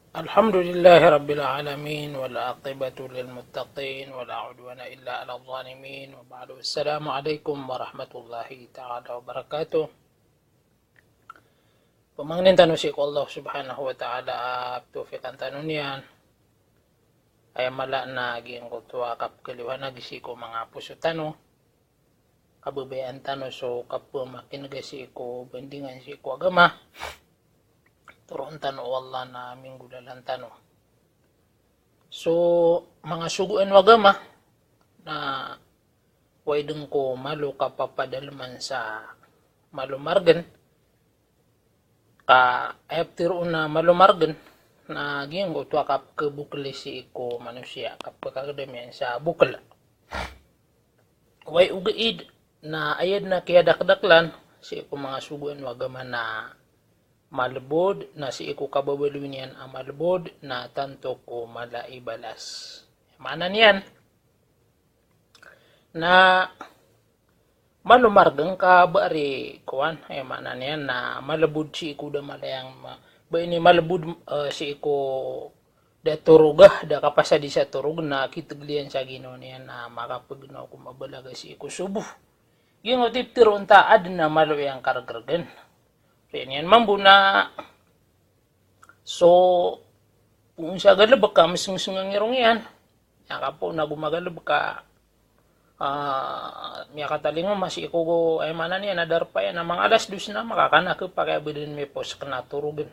الحمد لله رب العالمين والعاقبة للمتقين ولا عدوان إلا على الظالمين وبعد السلام عليكم ورحمة الله تعالى وبركاته. Pamangnin tanong si Allah subhanahu wa ta'ala tufikan tanong niyan ay mala na aging kutwa kap kaliwanag si ko mga puso tanong kababayan tanong so kapo makinagasi ko bandingan si ko agama turon tanong Allah na minggulalan tanong. So, mga suguan wagama na waideng ko malu kapapadalman sa malumargan ka after na malumargan na giyang ko tuwa kap kebukli si ko manusia kap kakadamian sa bukla. Way ugaid na ayad na kaya dakdaklan si ko mga suguan wagama na malbod na si iku kababalun yan ang malbod na tanto ko malaibalas. Mana niyan na malumargang ka bari kuan ay mana niyan na malabod si iku da malayang ba ini malabod si iku da turugah da kapasa di sa turug na kituglian sa Ginoo niyan na makapagnaw ko mabalaga si iku subuh. Yung otip tiron ta ad na maluyang kargargan. Yan mambuna so kung siya galabak ka misung-sungang irong yan yaka po na gumagalab ka miya katalingo masih ko ay mana niya nadarpa yan na mga alas dos na makakanak pa kaya bilin may pos ka naturugan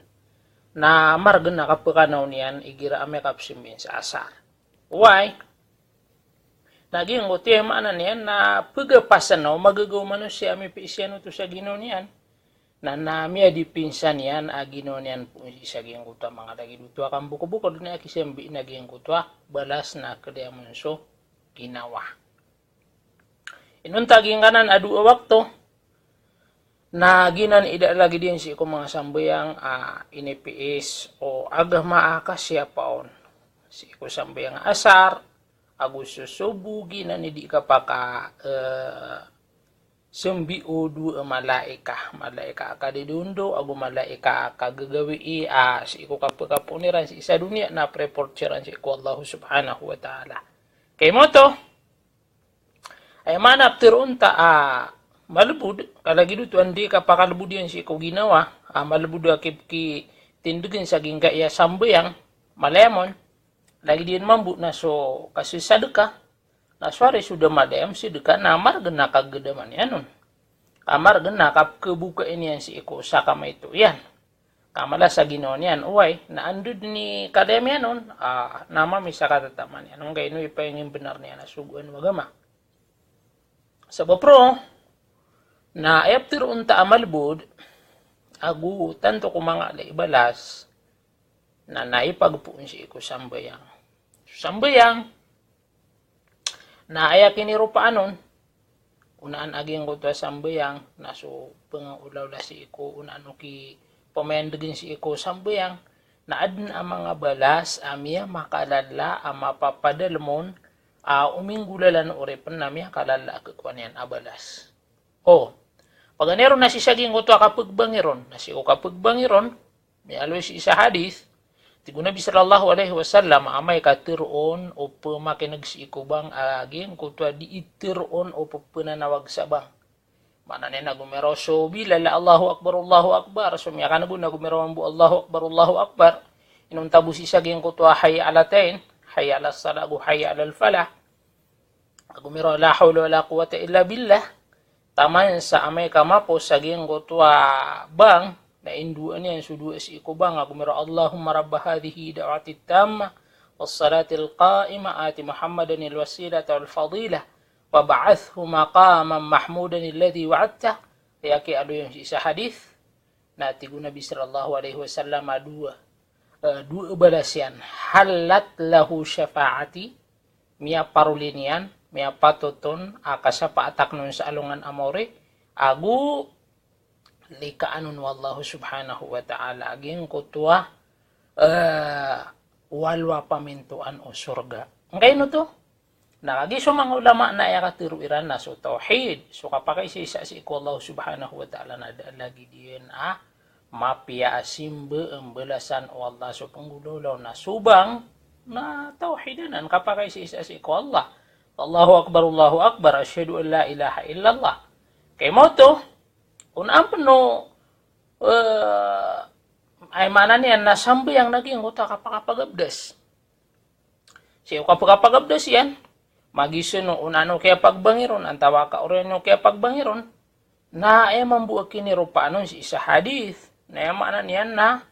na margan na kapakanaw niyan igira ame kapsimin sa asar. Why? Naging ko tiya mana niyan na pagapasan no magagaw man siya may pisyan ito sa Ginoo niyan na nami adi pinsan yan agino niyan po isa giyang kutwa mga lagi dutwa kang buko-buko doon na kisembi na giyang kutwa balas na kadayamunso ginawa. Inunta giyang kanan adu awakto na ginan ida lagi din si ko mga sambayang inipiis o agama ka siya paon. Si ko sambayang asar Agustus subu ginan idi ka pa ka sembi o dua malaika akadidundo agu malaika akagagawi si iku kapuniran si isa dunia na preportiran si iku Allah subhanahu wa ta'ala kay mo to ay manap tirunta malubud kalagi duto andi kapakalubud yan si iku ginawa malubud akip ki tindugin sa gingga iya sambayang malemon lagi din mambu na so kasi sadaka na suara sudah madem si dekat namar gena kagadaman yan nun. Kamar gena kap kebuka ini yan si iko sa kamay ito yan. Kamala sa Ginoo niyan uway na andud ni kadem yan nun. Nama misa katataman yan. Nung kayo ipayangin benar niya na suguan wagama. Sa bapro na after unta amalbud agu tanto ko mga ibalas na naipagpuun si iko sambayang. Sambayang na aya kinirupaan nun, unaan aging ko to sambayang, naso pangulaw la si iko, unaan ki pamendagin si iko sambayang, na adin ang mga balas, amya makalala, mapapadalmon, uminggulalan urepan namya kalala kakuan yan abalas. Paganero na si saging ko to kapagbangiron, na si o kapagbangiron, may aloy si isa hadith, Tigo Nabi sallallahu alaihi wasallam amay katiroon o pumakinagsiikubang aging kutwa di itiroon o pupunanawag sabang. Manane na gumero so bilala Allahu Akbar sumya na gumero ambu Allahu Akbar inong tabu si saging kutwa hayya alatain hayya alas salagu hayya alal falah gumero la hawla wala quwata illa billah taman sa amay kamapo saging kutwa bang na induan yan sudu si ikubang gumero Allahumma rabba hadhihi da'wati tamma was-salatil qa'ima ati Muhammadan al-wasilata wal-fadilah wa ba'athhu maqaman mahmudan alladhi wa'adta kaya ado yung isa hadith na tigo Nabi sallallahu alaihi wasallam dua balasyan halat lahu syafa'ati miya parulinian miya patuton akasapa atak nun sa alungan amore agu likaanun wallahu subhanahu wa ta'ala aging kutwa walwa pamintuan o surga. Ngayon no to, nakagiso mga ulama na yakatiruiran na so tauhid. So kapag isa si iku Allah subhanahu wa ta'ala na lagi diyan mapia asimbe embelasan Allah supenggulo na subang na tauhidanan kapakai si isa si ko Allah. Allahu akbar asyhadu an la ilaha illallah. Kay mo to unang pano ay mana niyan na sambe yang naging uta kapagabdas. Si kapagabdas yan magisun no unano kaya pagbangiron antawa ka oreno kaya pagbangiron na ay mambuak kini rupa anon si isa hadith na mana niyan na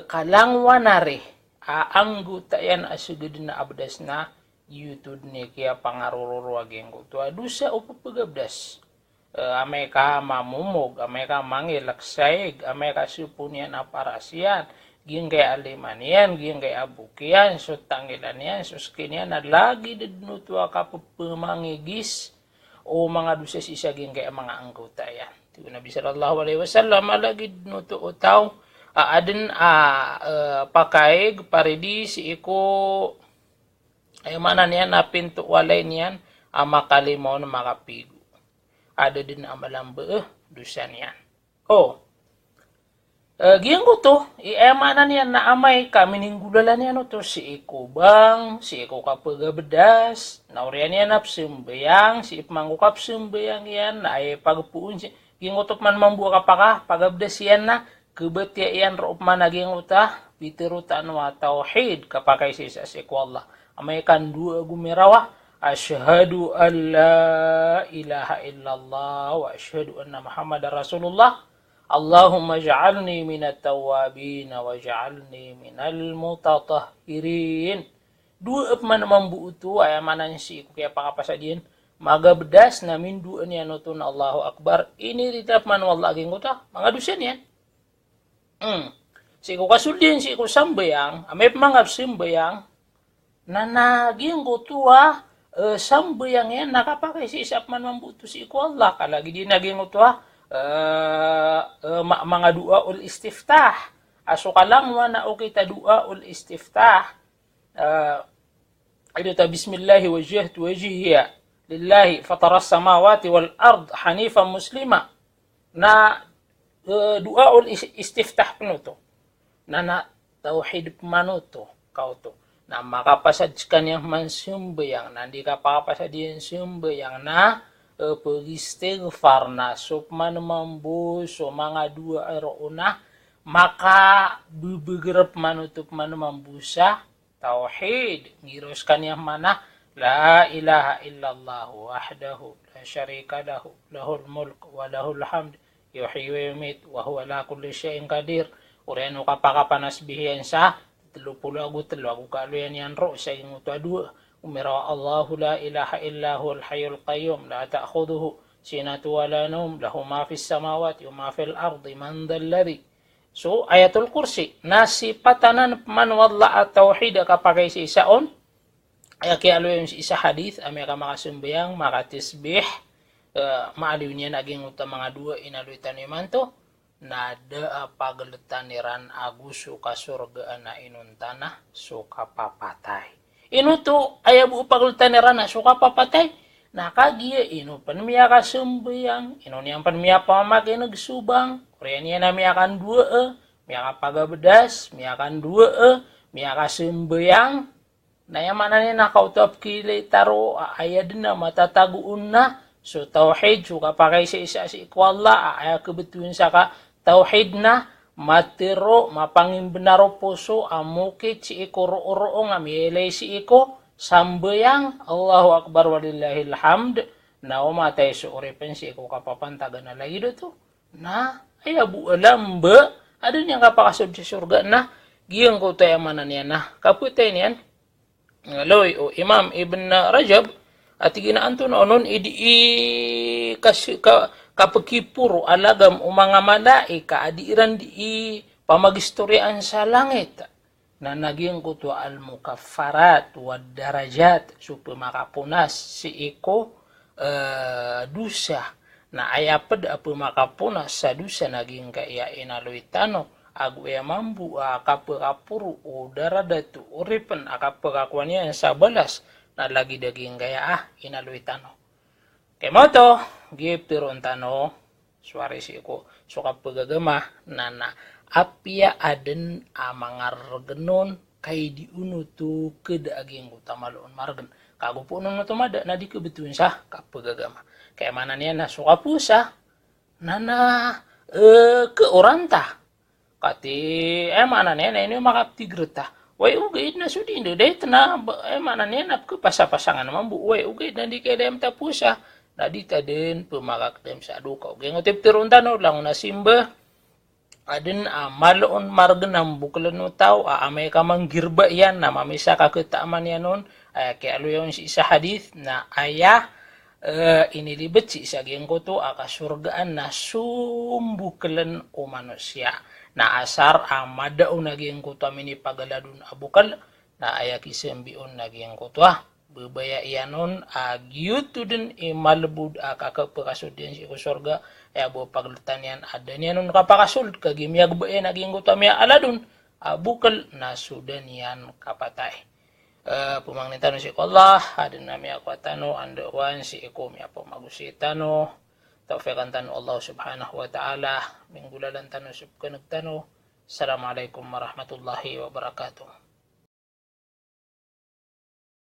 kalangwanare anggota yan asugid na abdas na YouTube ni kaya pangarururo ageng ko to adusa upagabdas. Amay ka mamumog, amay ka mangilaksayig, amay ka supunian aparasyan, giyang kay alimanian, giyang kay abukian, so tangilan yan, so skinian, na lagi dinutwa ka pumangigis, o mga dusas isa giyang kay mga anggota yan. Tiyo Nabi sallallahu alaihi wasallam, lagi dinuto utaw, adin pakaig, paridi, si iko, ay manan yan, na pinto walay niyan, makalimaw na makapigo. Ada din amalambe dusan yan. Giyang ko to, iemanan yan na amay kami ninggulalan yan to si iko bang, si iko kapagabedas, naurian yan apsimbayang, si ipmangko kapsimbayang yan, na ay pagpuun siya. Giyang ko to man mambuha kapaka, pagabedas yan na, kebetia yan roop man naging uta, pitirutan wa tauhid, kapakay sisa si iko Allah. Amay kan dua gumirawa, Asyhadu an la ilaha illallah wa asyhadu anna Muhammadar Rasulullah. Allahumma ja'alni minat tawabin wa ja'alni minal mutatahhirin. Dua man mambu itu ay manan si kaya pakapasadian magabedas namin dua niya nutun Allahu Akbar. Ini ritap man wallah aging uta mga dusen yan. Si ko kasuldian si ko sambayang, amay pamangap simbayang nanaging ko tuwa sambayang yan nakapakai si isap man mambuto si iko Allah kalagi di naging utwa mga dua ul istiftah aso kalang wana o kita dua ul istiftah ito ta bismillahi wajjahtu wajhiya lillahi fataras samawati wal ard hanifan muslima na dua ul istiftah penuto na tauhid penuto kau to na makapasad kanyang man sumbayang na hindi ka papasad yung sumbayang na pag-istighfar na supman mambuso mga dua arauna maka bibigrap manutup man mambusa tauhid ngiros kanyang mana la ilaha illallah wahdahu la syarika lahu lahul mulk wa lahul hamd yuhyi wa yumit wa huwa ala kulli syai'in qadir ureno kapakapanasbihian sa 33 kaluyan yan ro sa inyo to adua umira Allahu la ilaha illa huwal hayyul qayyum la ta'khudhuhu sinatu wa la nawm lahu ma fis samawati wa ma fil ardi man dhal ladhi. So ayatul kursi nasipatanan man walla at tauhid kapagay si isaon ay kaya aluyon si isa hadith amay ka makasumbayang makatisbih maaliw niya naging uta mga dua inaluy taniman to nada pageletaniran agus suka surga na inuntana suka papatay. Inu to ayabu pageletaniran na suka papatay. Nakagiya inu panmiya ka sembayang, inu niyang panmiya pamagay nagsubang, kuriya niya na miyakan dua miya ka pagabedas, miyakan dua miya ka sembayang, na yung mana niya nakautap kilay taro ayad na matataguun na, so tauhid suka pakay sa isa si ikwala ay kebetulan sa ka tauhid na matiro mapangimbenaro puso amukit si iko ro'o nga mielay si iko sambayang Allahu Akbar walillahil hamd na umatay sa uripan si iko kapapantaga na lagi to na ay abu alam ba ada niyang kapakasod sa surga na giyang ko tayo manan yan na kaputay niyan loy o Imam Ibn Rajab at ginaanto na onon idi kapagkipuro alagam o mga malaika adiiran di pamagistoryan sa langit na naging kuto al-mukaffarat wa darajat supaya makapunas si iko dusa na ayapad apo makapunas sa dusa naging kaya inaluitano agu ya mambu kapagkapuro o daradatu uripan akapagkakuan niya sa balas na lagi daging gaya inaluitano. Kaya mo to, gipiron tano, suara si ko suka pagagama nana apia aden amangar genon kay di unutu kedaaging utamaloon margen kago po nung natumada na di kebetun sa kapagagama kaya mana niya na suka pusa nana ke oranta kati mana niya na ini makaptigreta way ugay na sudindo dahit na mana niya na ke pasapasangan naman bu way ugay na di kaya dem tapusa na di ta din pumakak dem sa adukaw kaya ngotip tirunta no lang na simba adin maloon margen ang buklan no tao amay ka manggirba yan na mamisa ka ketaaman yan nun kaya alo yung si isa hadith na inilibet si isa geng ko to akasurgaan na sumbuklan o manusia na asar madaw naging ko to amin ipagaladun abukal na kisembion naging ko to bebaya ianon gyutu din malbud kakapakasud din si kusorga bo paglatan yan ada niya nun kapakasud kagimyag ba yan naging ko to amin aladun bukal na sudan yan kapatay pumangnitan si Allah adin nami ako tano andawan si iko mi apo magusitano taufiqan tano Allah subhanahu wa ta'ala minggulalan tano subkanag tano assalamualaikum warahmatullahi wabarakatuh